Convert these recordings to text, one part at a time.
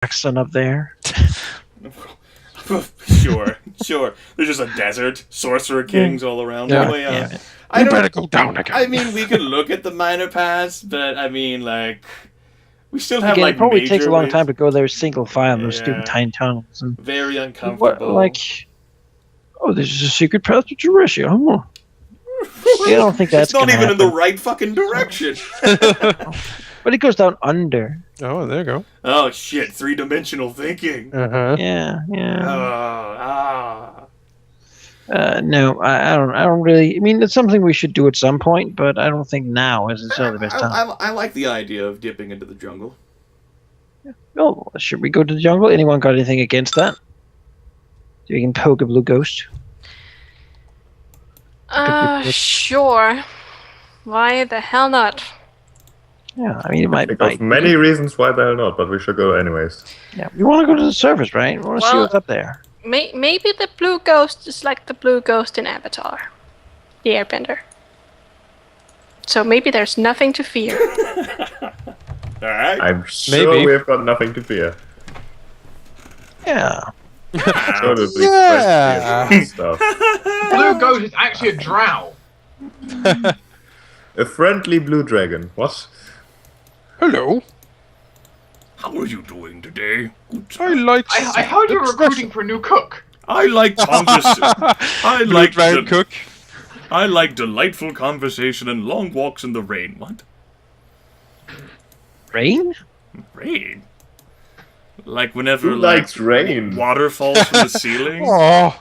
accent up there. Sure. There's just a desert, sorcerer kings all around. Yeah. Anyway, You better go down again. I mean, we could look at the minor paths, but I mean, like, we still have Again, like it probably major takes a long ways. time to go there single file in those Yeah. stupid tiny tunnels. And Very uncomfortable. oh, this is a secret path to Jerusalem. Oh. I don't think that's It's not gonna even in the happen. right fucking direction. But it goes down under. Oh, there you go. Oh shit! 3-dimensional thinking. Uh-huh. Yeah. Ah. No, I don't really. I mean, it's something we should do at some point, but I don't think now is necessarily the best time. I like the idea of dipping into the jungle. Oh, should we go to the jungle? Anyone got anything against that? So we can poke a blue ghost. Sure. Why the hell not? Yeah, I mean, it might Think be. of many reasons why they're not, but we should go anyways. Yeah, we want to go to the surface, right? We want to see Well- what's up there. Maybe the blue ghost is like the blue ghost in Avatar, the Airbender. So maybe there's nothing to fear. All right. I'm sure Maybe. we've got nothing to fear. Yeah. Totally Yeah. plenty of stuff. Blue ghost is actually a drow. A friendly blue dragon. What? Hello. How are you doing today? I like. I heard you're recruiting for a new cook. I like I like Dragon cook. I like delightful conversation and long walks in the rain. What? Rain? Rain? Like whenever Who likes rain? water falls from the ceiling? Oh,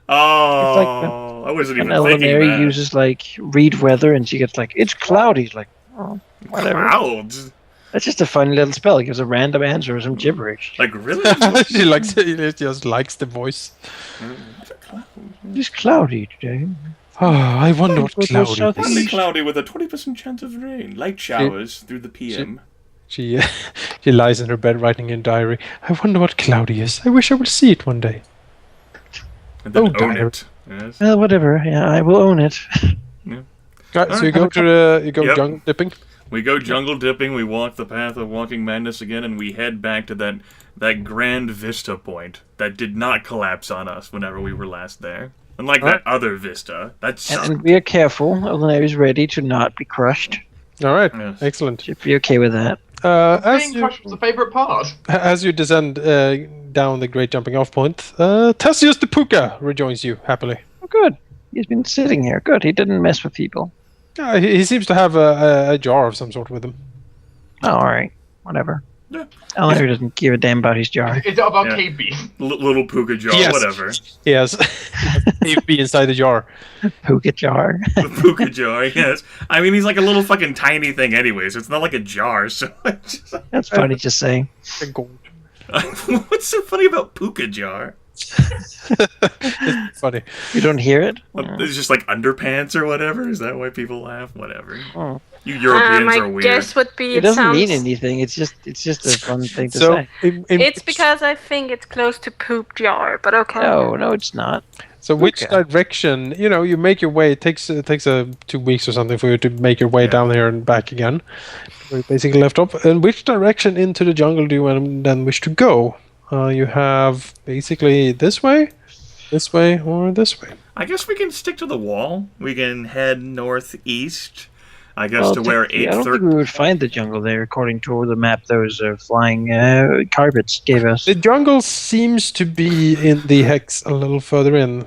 Oh, I wasn't And even thinking Alauneari that. uses, like, read weather, and she gets, like, it's cloudy. She's like, oh, whatever. Clouds? That's just a funny little spell. It gives a random answer or some gibberish. Like, really? she likes it. She just likes the voice. It's cloudy today. Oh, I wonder what Go to cloudy south- is. Partly cloudy with a 20% chance of rain. Light showers through the PM. She she lies in her bed writing in diary. I wonder what cloudy is. I wish I would see it one day. And then Oh, own diary. it. Yes. Well, whatever. Yeah, I will own it. Right, so you go to the Yep. jungle dipping. We go jungle dipping, we walk the path of walking madness again, and we head back to that grand vista point that did not collapse on us whenever we were last there. Unlike that other vista. That's And we are careful. Alauneari is ready to not be crushed. All right, Yes. excellent. Should be okay with that. Being crushed was the favourite part. As you descend down the great jumping off point, Tessius the Puka rejoins you happily. Oh, good. He's been sitting here. Good. He didn't mess with people. He seems to have a jar of some sort with him. Oh, all right. Whatever. Yeah. Alauneari doesn't give a damn about his jar. Is it about Yeah. KB? little puka jar, Yes. whatever. Yes, he'd be inside the jar. Puka jar. The puka jar, yes. I mean, he's like a little fucking tiny thing anyway, so it's not like a jar, so it's just That's funny to say. What's so funny about puka jar? It's funny. You don't hear it? It's just like underpants or whatever? Is that why people laugh? Whatever. Oh. You Europeans are My weird. guess would be It doesn't sounds... mean anything. It's just a fun thing to So, say. It's because I think it's close to poop jar, but okay. No, it's not. So which Okay. direction? You make your way. It takes 2 weeks or something for you to make your way down here and back again. We basically left off. And which direction into the jungle do you then wish to go? You have basically this way, or this way. I guess we can stick to the wall. We can head northeast. I guess Well, to where technically, I don't think 8:30. we would find the jungle there, according to the map those flying carpets gave us. The jungle seems to be in the hex a little further in.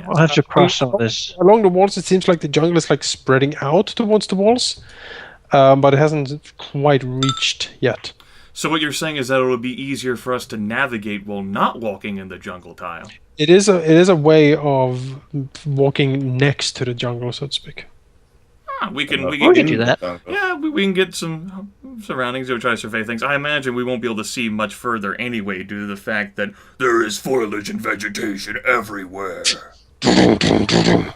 We'll have to cross some of this. Along the walls, it seems like the jungle is like spreading out towards the walls, but it hasn't quite reached yet. So what you're saying is that it would be easier for us to navigate while not walking in the jungle tile. It is a way of walking next to the jungle, so to speak. We can We can do that. Yeah, we can get some surroundings or try to survey things. I imagine we won't be able to see much further anyway due to the fact that there is foliage and vegetation everywhere.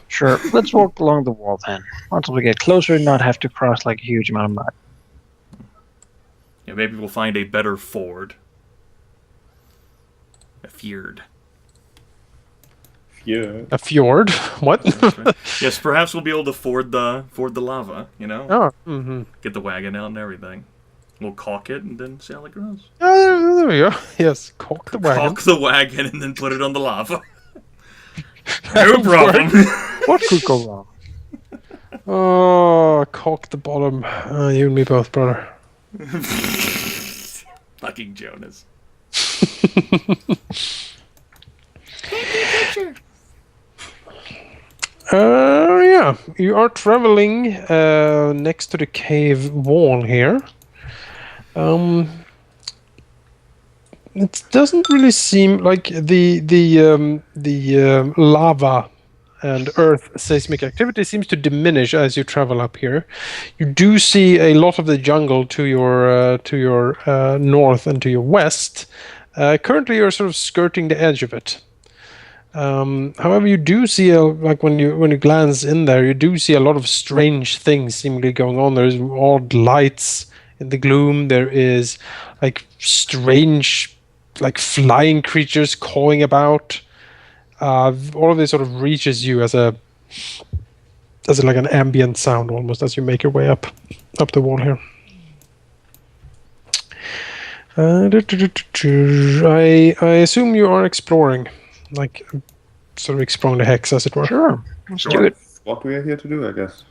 Sure, let's walk along the wall then. Until we get closer and not have to cross like a huge amount of mud. Yeah, maybe we'll find a better ford. A fjord. Yeah. A fjord? What? Yes, perhaps we'll be able to ford the lava, you know? Oh, mm-hmm. Get the wagon out and everything. We'll caulk it and then see how it grows. Oh, there we go. Yes, caulk the wagon. Caulk the wagon and then put it on the lava. No problem. What could go wrong? Oh, caulk the bottom. You and me both, brother. Fucking Jonas. Yeah, you are traveling next to the cave wall here. It doesn't really seem like the lava and earth seismic activity seems to diminish as you travel up here. You do see a lot of the jungle to your north and to your west. Currently, you're sort of skirting the edge of it. However, you do see like when you glance in there, you do see a lot of strange things seemingly going on. There's odd lights in the gloom. There is like strange, like flying creatures cawing about. All of this sort of reaches you as like an ambient sound almost as you make your way up the wall here. I assume you are exploring, like sort of exploring the hex, as it were. Sure. Let's do it. What we are here to do, I guess.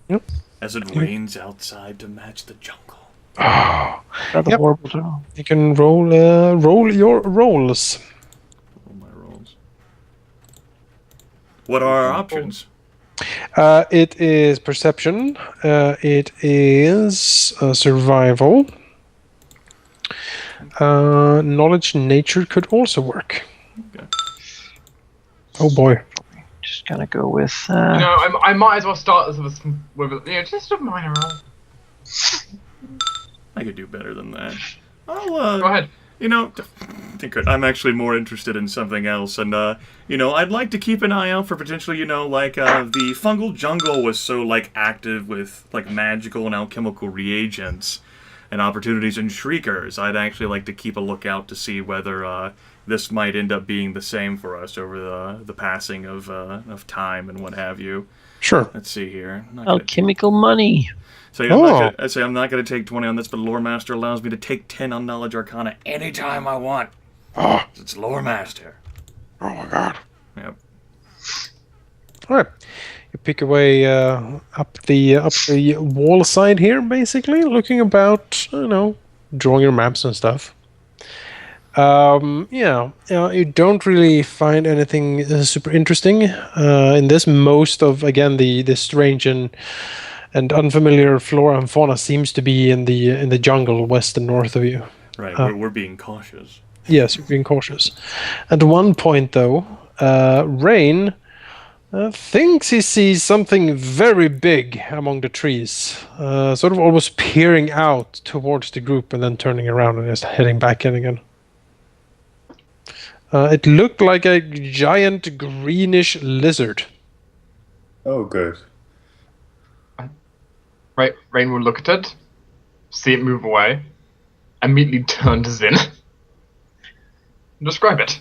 Yep. As it rains outside to match the jungle. Oh, Rather yep. horrible too. You can roll your rolls. Roll my rolls. What are our options? It is perception. It is survival. Knowledge nature could also work. Okay. Oh boy. Just gonna go with. I might as well start this with just a minor roll. I could do better than that. I'll, Go ahead. I'm actually more interested in something else, and, I'd like to keep an eye out for potentially, the fungal jungle was so, active with, magical and alchemical reagents and opportunities in shriekers. I'd actually like to keep a lookout to see whether, this might end up being the same for us over the passing of time and what have you. Sure. Let's see here. Alchemical money. So I'm not going to take 20 on this, but Lore Master allows me to take 10 on Knowledge Arcana anytime I want. Oh. It's Lore Master. Oh my god. Yep. All right. You pick your way up the wall side here, basically, looking about, drawing your maps and stuff. You don't really find anything super interesting in this. Most of, again, the strange and unfamiliar flora and fauna seems to be in the jungle west and north of you. Right, we're being cautious. Yes, you're being cautious. At one point, though, Rain thinks he sees something very big among the trees, sort of almost peering out towards the group and then turning around and just heading back in again. It looked like a giant greenish lizard. Oh, good. Right, Rain will look at it, see it move away, immediately turn to Zyn. Describe it.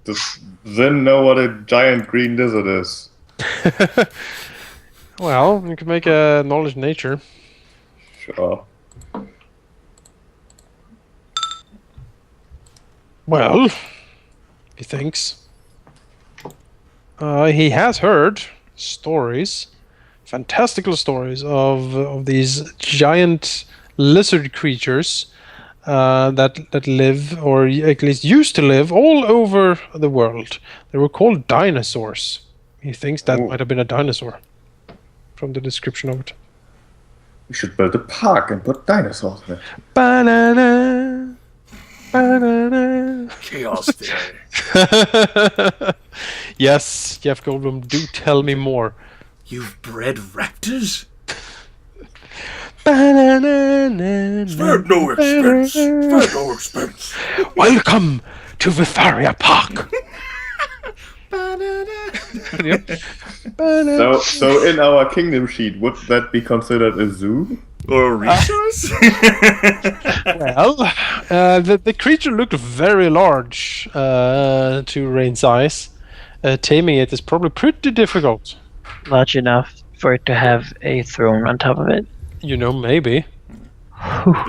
Does Zyn know what a giant green lizard is? Well, you can make a knowledge nature. Sure. Well, he thinks. He has heard stories, fantastical stories of these giant lizard creatures that live, or at least used to live, all over the world. They were called dinosaurs. He thinks that might have been a dinosaur from the description of it. We should build a park and put dinosaurs in it. Banana. Banana. Chaos theory. Yes, Jeff Goldblum, do tell me more. You've bred raptors? Banana. Spare no expense. Spare no expense. Welcome to Vytharia Park. So in our kingdom sheet, would that be considered a zoo? Or a resource? Well, the creature looked very large to Rain's eyes. Taming it is probably pretty difficult. Large enough for it to have a throne on top of it. Maybe.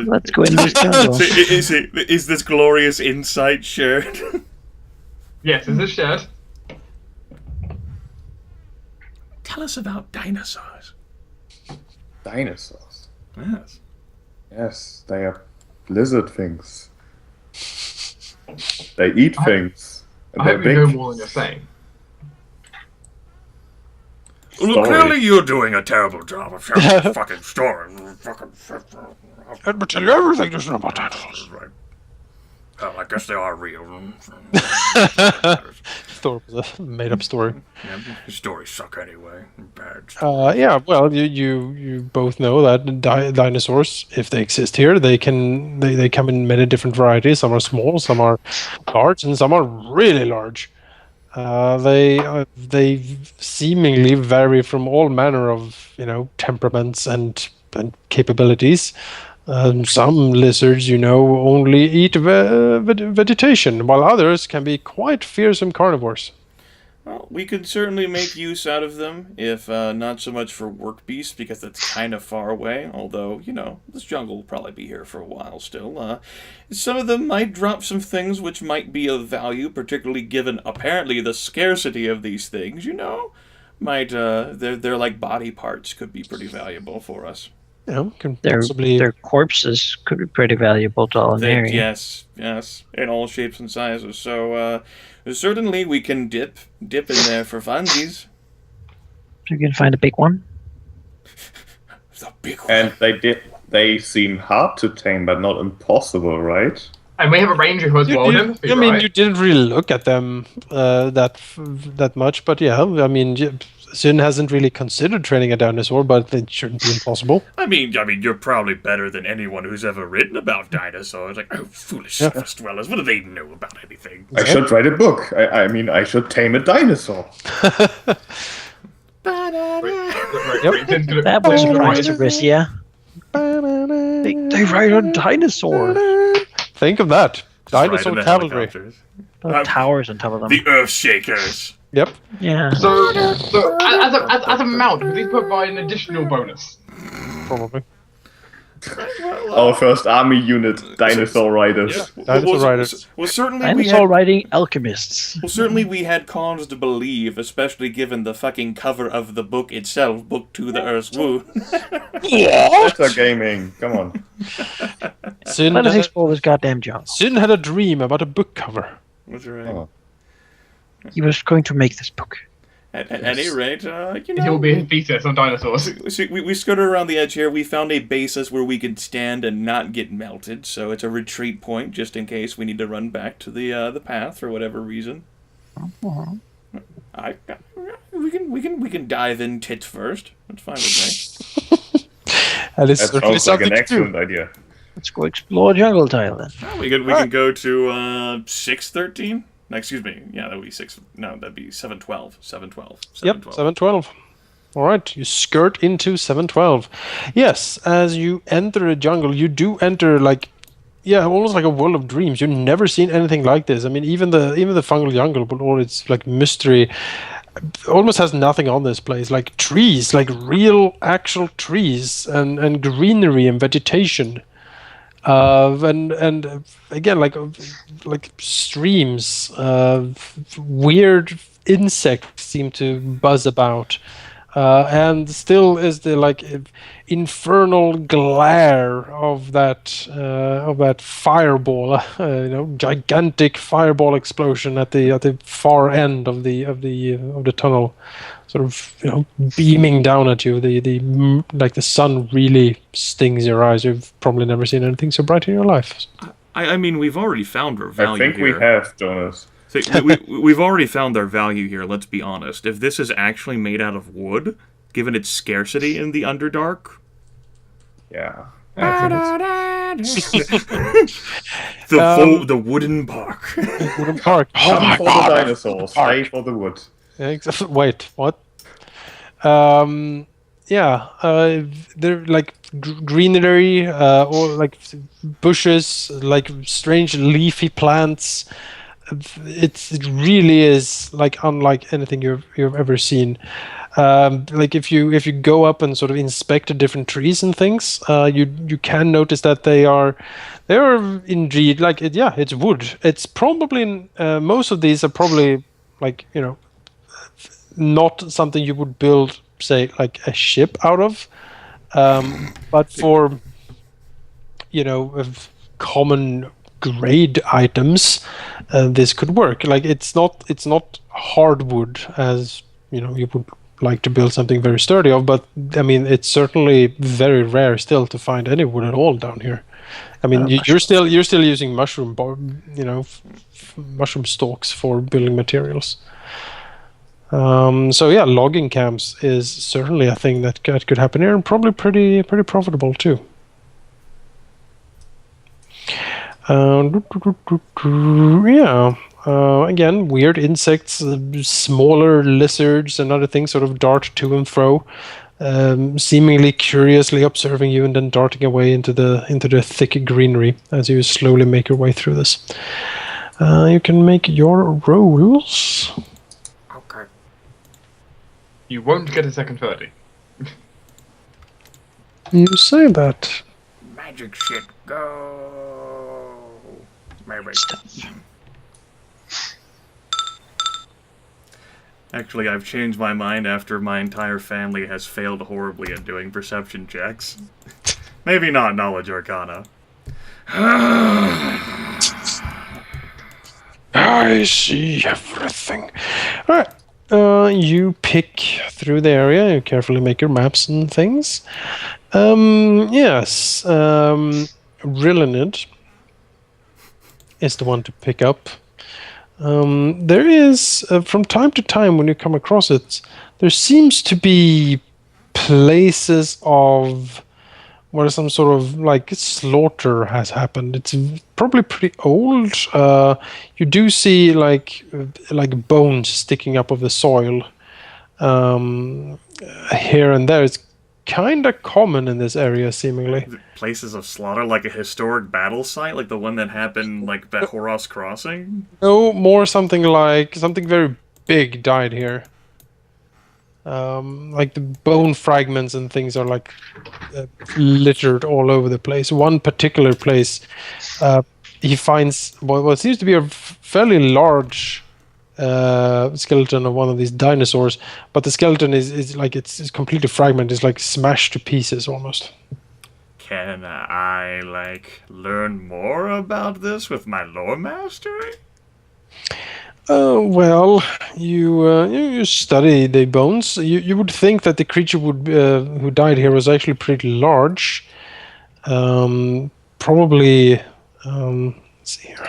Let's go in this jungle. So is this glorious insight shared? Yes, is this shared? Tell us about dinosaurs. Dinosaurs. Yes. Yes, they are lizard things. They eat things. And I they're hope you know big. more than you're saying. Well, Story. clearly you're doing a terrible job of sharing the fucking story. Let me tell you everything there's about dinosaurs. Right. Well, I guess they are real. Thor was a made-up story. Yeah, stories suck anyway. Bad. Yeah, well, you both know that dinosaurs, if they exist here, they come in many different varieties. Some are small, some are large, and some are really large. They seemingly vary from all manner of temperaments and capabilities. Some lizards, only eat vegetation, while others can be quite fearsome carnivores. Well, we could certainly make use out of them, if not so much for work beasts, because that's kind of far away, although, this jungle will probably be here for a while still. Some of them might drop some things which might be of value, particularly given, apparently, the scarcity of these things, Might, their like, body parts could be pretty valuable for us. Their corpses could be pretty valuable to Alauneari. Yes, in all shapes and sizes. So, certainly we can dip in there for funsies. You can find a big one. The big one. And they seem hard to tame, but not impossible, right? And we have a ranger who has Welvyn. You didn't really look at them that much, but yeah, Zyn hasn't really considered training a dinosaur, but it shouldn't be impossible. I mean, you're probably better than anyone who's ever written about dinosaurs. Like, foolish first dwellers. What do they know about anything? I should write a book. I should tame a dinosaur. That would surprise Arisia. They ride on dinosaur. Think of that. Just ride Dinosaur in the cavalry. helicopters. Towers on top of them. The Earth Shakers. Yep. Yeah. So as a mount, would these provide an additional bonus? Probably. Our first army unit, dinosaur riders. Dinosaur riders. Well, certainly Dinosaur riding alchemists. Well, certainly we had cause to believe, especially given the fucking cover of the book itself, Book 2, The Earth's Womb. Metagaming. Come on. Let us explore this goddamn jungle. Zyn had a dream about a book cover. That's right. Oh. He was going to make this book. At any rate, He will be his thesis on dinosaurs. we skirted around the edge here. We found a basis where we could stand and not get melted, so it's a retreat point just in case we need to run back to the path for whatever reason. We can dive in tits first. That's fine with me. That That sounds like an excellent idea. Let's go explore jungle tile then. We can go to 613. No, excuse me. Yeah, that would be 6. No, that'd be 712. 712. Yep, 712. All right, you skirt into 712. Yes, as you enter a jungle, you do enter almost like a world of dreams. You've never seen anything like this. I mean, even the fungal jungle, but all its like mystery, almost has nothing on this place. Like trees, like real, actual trees, and greenery and vegetation. And again, like streams, weird insects seem to buzz about, and still is the infernal glare of that fireball, gigantic fireball explosion at the far end of the tunnel. Sort of, beaming down at you. The sun really stings your eyes. You've probably never seen anything so bright in your life. I mean, we've already found our value here. I think we have, Jonas. So, we've already found our value here, let's be honest. If this is actually made out of wood, given its scarcity in the Underdark... Yeah. The wooden park. Wooden park. Come for the dinosaurs, stay for the wood. Wait, what? They're like greenery, or like bushes, like strange leafy plants, it really is like unlike anything you've ever seen. Like if you go up and sort of inspect the different trees and things, you can notice that they are indeed like it's wood. It's probably most of these are probably like not something you would build, say, like a ship out of, but for of common grade items, this could work. Like it's not hardwood as you would like to build something very sturdy of, but I mean it's certainly very rare still to find any wood at all down here. I mean you're still using mushroom mushroom stalks for building materials. So yeah, logging camps is certainly a thing that could happen here, and probably pretty profitable too. Yeah. Again, weird insects, smaller lizards, and other things sort of dart to and fro, seemingly curiously observing you, and then darting away into the thick greenery as you slowly make your way through this. You can make your rolls. Okay. You won't get a second 30. You say that. Magic shit, go. Maybe. Actually, I've changed my mind after my entire family has failed horribly at doing perception checks. Maybe not knowledge arcana. I see everything. Alright. You pick through the area, you carefully make your maps and things. Yes. Rilinid is the one to pick up. There is, from time to time when you come across it, there seems to be places of where some sort of like slaughter has happened. It's probably pretty old. You do see like bones sticking up of the soil here and there. It's kind of common in this area, seemingly. Places of slaughter, like a historic battle site, like the one that happened like at Horos Crossing? No, more something very big died here. Like the bone fragments and things are like littered all over the place. One particular place, he finds what seems to be a fairly large skeleton of one of these dinosaurs, but the skeleton is like it's completely fragmented. It's like smashed to pieces almost. Can I learn more about this with my lore mastery? Well, you study the bones. You would think that the creature who died here was actually pretty large. Probably. Let's see here.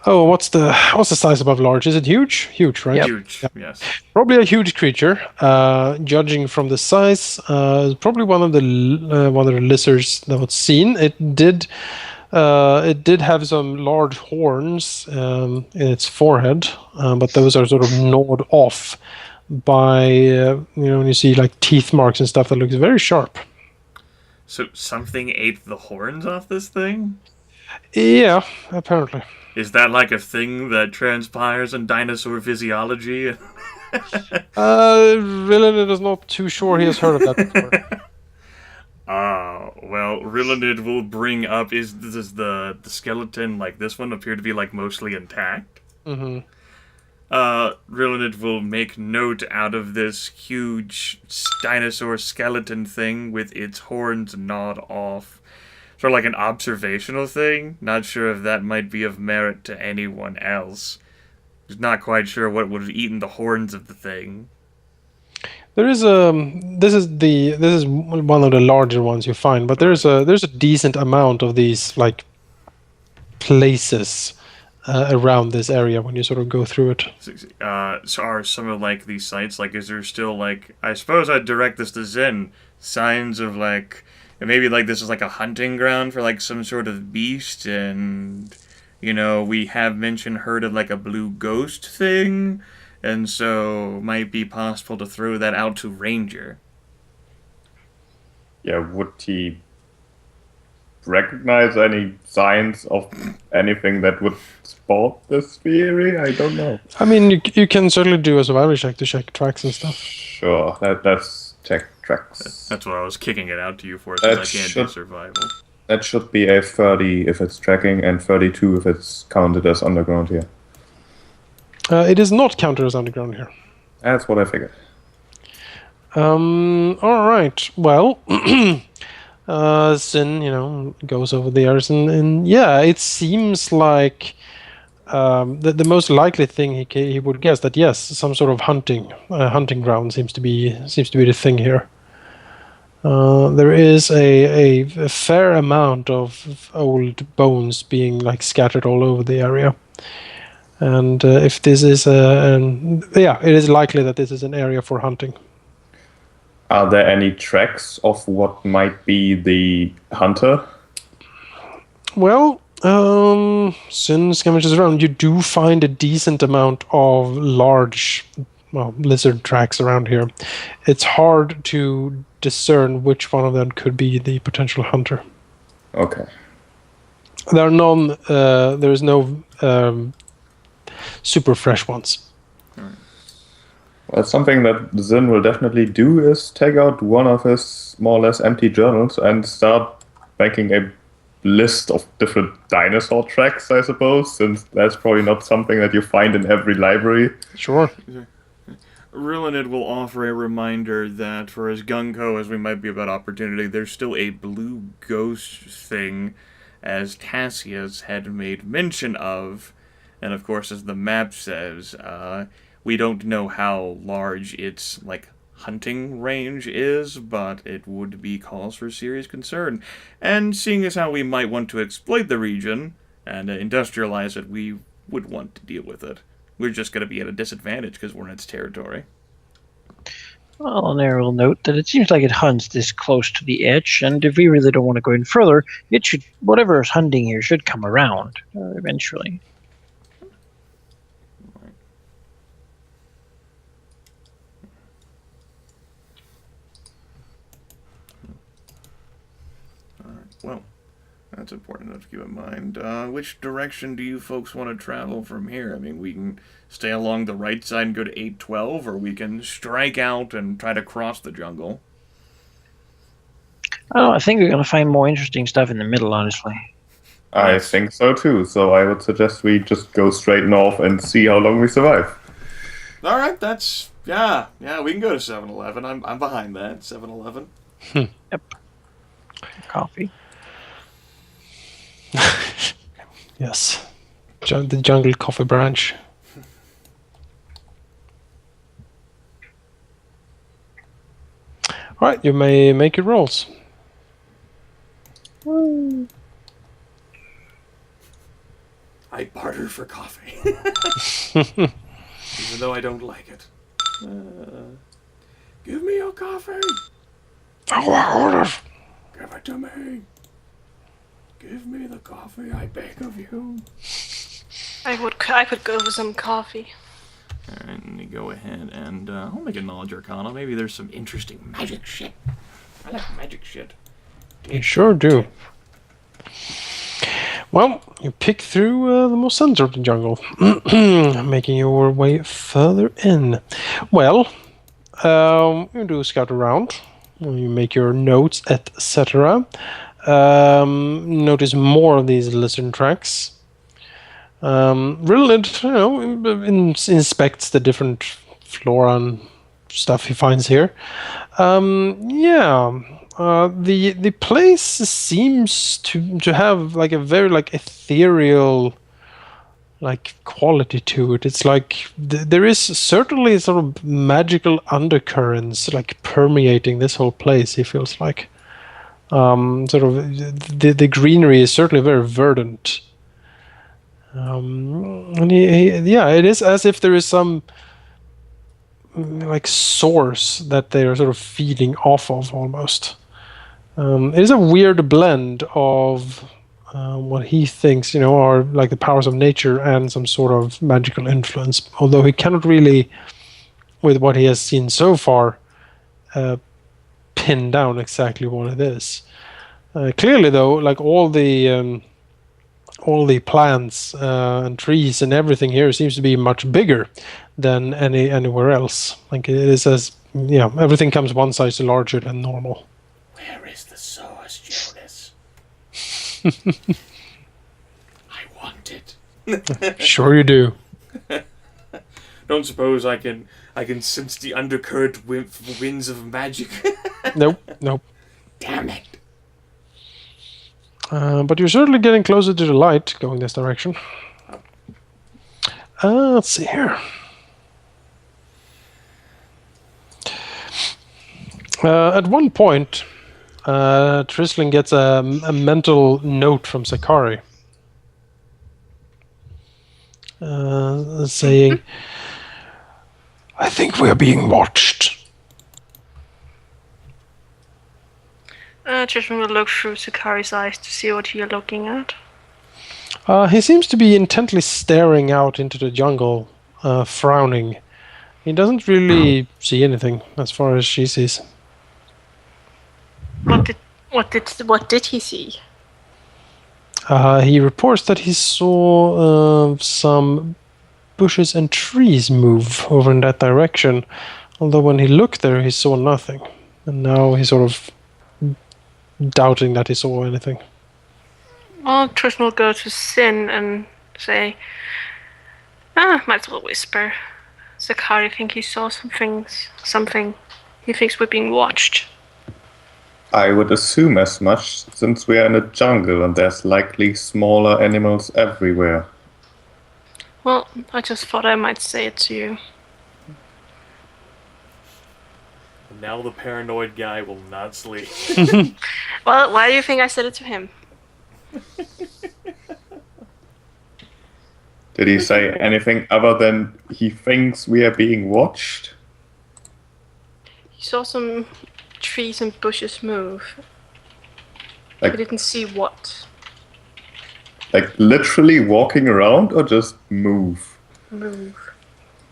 Oh, what's the size above large? Is it huge? Huge, right? Yep. Huge. Yep. Yes. Probably a huge creature. Judging from the size, probably one of the lizards that was seen. It did have some large horns in its forehead, but those are sort of gnawed off by when you see like teeth marks and stuff that looks very sharp. So something ate the horns off this thing? Yeah, apparently. Is that like a thing that transpires in dinosaur physiology? Rilinid is not too sure he has heard of that before. Well, Rilinid will bring up, does the skeleton, like this one, appear to be like mostly intact? Mm-hmm. Rilinid will make note out of this huge dinosaur skeleton thing with its horns gnawed off. Sort of like an observational thing. Not sure if that might be of merit to anyone else. Just not quite sure what would have eaten the horns of the thing. There is this is one of the larger ones you find, but there's a decent amount of these like places around this area when you sort of go through it. So are some of like these sites, like, is there still like, I suppose I'd direct this to Zyn, signs of like, maybe like this is like a hunting ground for like some sort of beast, and we have heard of like a blue ghost thing, and so might be possible to throw that out to Ranger. Yeah, would he recognize any signs of anything that would support this theory? I don't know. I mean, you can certainly do a survival check to check tracks and stuff. Sure, let's check tracks. That's what I was kicking it out to you for, since I can't do survival. That should be a 30 if it's tracking, and 32 if it's counted as underground here. It is not counted as underground here. That's what I figured. All right. Well, Zyn, goes over the areas, and yeah, it seems like the most likely thing he would guess that yes, some sort of hunting ground seems to be the thing here. There is a fair amount of old bones being like scattered all over the area, and if this is it is likely that this is an area for hunting. Are there any tracks of what might be the hunter? Well, Zyn scavengers around. You do find a decent amount of large, lizard tracks around here. It's hard to discern which one of them could be the potential hunter. Okay. There are none. There is no super fresh ones. Well, something that Zyn will definitely do is take out one of his more or less empty journals and start making a list of different dinosaur tracks, I suppose, since that's probably not something that you find in every library. Sure. Rilinid will offer a reminder that for as gung-ho as we might be about opportunity, there's still a blue ghost thing, as Tassius had made mention of, and of course, as the map says, we don't know how large its, hunting range is, but it would be cause for serious concern. And seeing as how we might want to exploit the region and industrialize it, we would want to deal with it. We're just going to be at a disadvantage because we're in its territory. Well, Alauneari will note that it seems like it hunts this close to the edge, and if we really don't want to go in further, it should, whatever is hunting here should come around eventually. Well, that's important enough to keep in mind. Which direction do you folks want to travel from here? I mean, we can stay along the right side and go to 812, or we can strike out and try to cross the jungle. Oh, I think we're going to find more interesting stuff in the middle, honestly. I think so too, so I would suggest we just go straight north and see how long we survive. Alright, that's... Yeah, we can go to 7-Eleven. I'm behind that, 7-Eleven. Yep. Coffee. Yes. The jungle coffee branch. Alright, you may make your rolls. I barter for coffee. Even though I don't like it. Give me your coffee. Give it to me. Give me the coffee, I beg of you. I could go for some coffee. Alright, let me go ahead and I'll make a knowledge arcana. Maybe there's some interesting magic shit. I like magic shit. You sure do. Well, you pick through the most center of the jungle, making your way further in. Well, you do a scout around. You make your notes, etc. Notice more of these lizard tracks. Rilinid, inspects the different flora and stuff he finds here. The place seems to have like a very ethereal quality to it. It's like there is certainly sort of magical undercurrents permeating this whole place. He feels like sort of the greenery is certainly very verdant. And it is as if there is some source that they are sort of feeding off of almost. It is a weird blend of what he thinks, are the powers of nature and some sort of magical influence. Although he cannot really, with what he has seen so far, pin down exactly what it is. Clearly, though, like all the plants and trees and everything here seems to be much bigger than anywhere else. Like it is as everything comes one size larger than normal. Where is the source, Jonas? I want it. Sure you do. Don't suppose I can sense the undercurrent winds of magic. Nope. Damn it. But you're certainly getting closer to the light going this direction. Let's see here. At one point, Trisling gets a mental note from Sakari. Saying, I think we're being watched. Tristan will look through Sakari's eyes to see what you're looking at. He seems to be intently staring out into the jungle, frowning. He doesn't really see anything as far as she sees. What did he see? He reports that he saw some bushes and trees move over in that direction. Although when he looked there, he saw nothing. And now he's sort of doubting that he saw anything. Well, Tristan will go to Zyn and say, might as well whisper. Sakari think he saw something. He thinks we're being watched. I would assume as much, since we are in a jungle and there's likely smaller animals everywhere. Well, I just thought I might say it to you. Now the paranoid guy will not sleep. Well, why do you think I said it to him? Did he say anything other than he thinks we are being watched? He saw some trees and bushes move. Like- We didn't see what. Like literally walking around or just move? Move.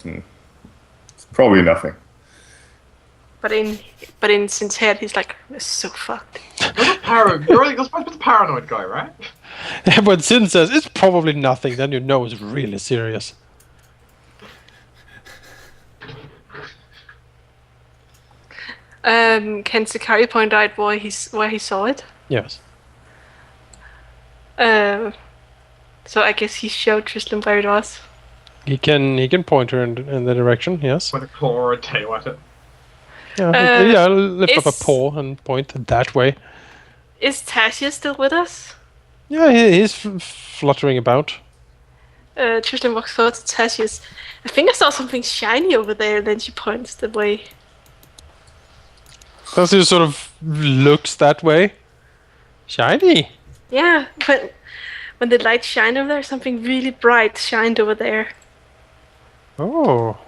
It's probably nothing. But in Zyn's head, he's like, "This is so fucked." You're supposed to be the paranoid guy, right? When Zyn says it's probably nothing, then you know it's really serious. Can Sakari point out where he saw it? Yes. So I guess he showed Tristan where it was. He can point her in the direction, yes. With a claw or a tail at it. Yeah, lift up a is- paw and point that way. Is Tassia still with us? Yeah, he's fluttering about. Tristan walks forward to Tassia's. I think I saw something shiny over there, and then she points the way. Tassia sort of looks that way. Shiny. Yeah, but when the light shined over there, something really bright shined over there. Oh.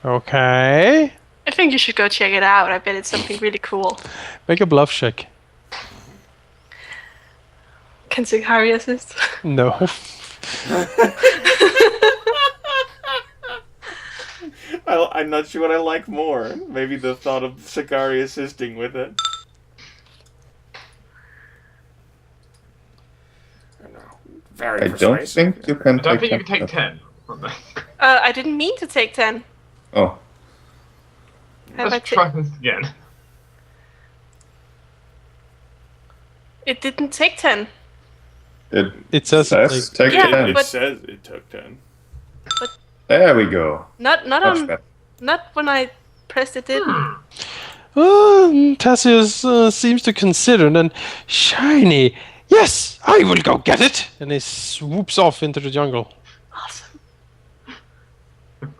Okay. I think you should go check it out. I bet it's something really cool. Make a bluff check. Can Sakari assist? No. I'm not sure what I like more. Maybe the thought of Sakari assisting with it. Very I don't persuasive. think you can I don't take think you that. can take 10 from that. I didn't mean to take 10. Oh, Have I Let's ta- try this again. It didn't take 10. It says says take Yeah, 10. It but- says it took 10. There we go. Not Much on. better. Not when I pressed it didn't. Tassius seems to consider, and then shiny. Yes, I will go get it. And he swoops off into the jungle. Awesome.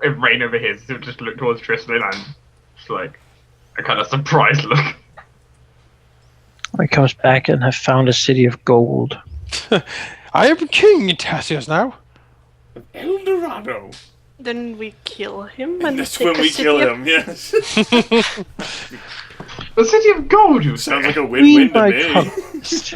If Rain over here, so just look towards Tristan and it's like a kind of surprised look. He comes back and have found a city of gold. I am king, Tassius, now. El Dorado. Then we kill him and That's take when a we city kill of- him, yes. The city of gold, you say? Sounds like a We win-win to might me. conquest.